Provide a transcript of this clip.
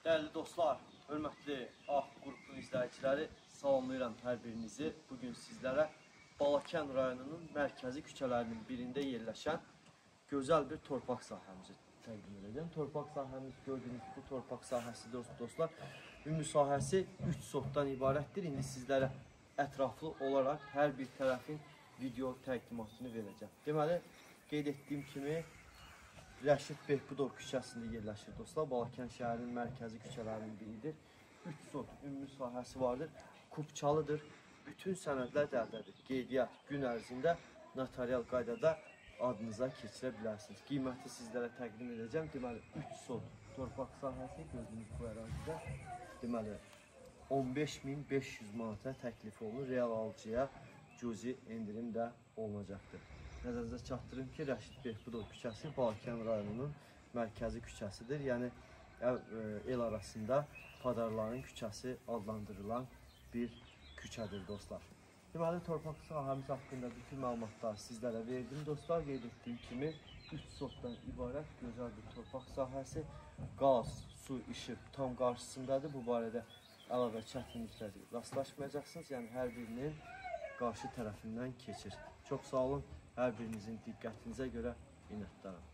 Değerli dostlar, hörmətli AF qrupunun izləyiciləri, salamlayıram hər birinizi. Bugün sizlərə Balakən rayonunun mərkəzi küçələrinin birində yerləşən gözəl bir torpaq sahəmizi təqdim edəcəm. Torpaq sahəmiz gördüyünüz bu torpaq sahəsi dostlar, ümumi sahəsi 3 sotdan ibarətdir. İndi sizlərə ətraflı olaraq hər bir tərəfin video təqdimatını verəcəm. Deməli, qeyd etdiyim kimi Rəşid Behbudov küçəsində yerləşir dostlar. Balakən şəhərinin mərkəzi küçələrinin biridir. 3 sot ümumi sahəsi vardır. Kubçalıdır. Bütün sənədlər dərdədir. Qeydiyyat gün ərzində notarial qaydada adınıza keçirə bilərsiniz. Qiyməti sizlərə təqdim edəcəm. Deməli, 3 sot torpaq sahəsi gördüyünüz bu ərazidə deməli 15.500 manata təklif olunur. Real alıcıya cüzi endirim də olunacaqdır. Nəzərinizə çatdırım ki, Rəşid Behbudov küçəsi Balakən rayonunun mərkəzi küçəsidir. Yəni, el arasında padarların küçəsi adlandırılan bir küçədir dostlar. Deməli, torpaq sahəmiz haqqında bütün məlumatları sizlərə verdim dostlar. Qeyd etdiyim kimi 3 sotdan ibarət gözəl bir torpaq sahəsi. Qaz, su, işıq tam qarşısındadır. Bu barədə əlavə çətinlikləri rastlaşmayacaqsınız. Yəni, hər birinin qarşı tərəfindən keçir. Çox sağ olun. Hər birinizin diqqətinizə görə minnətdaram.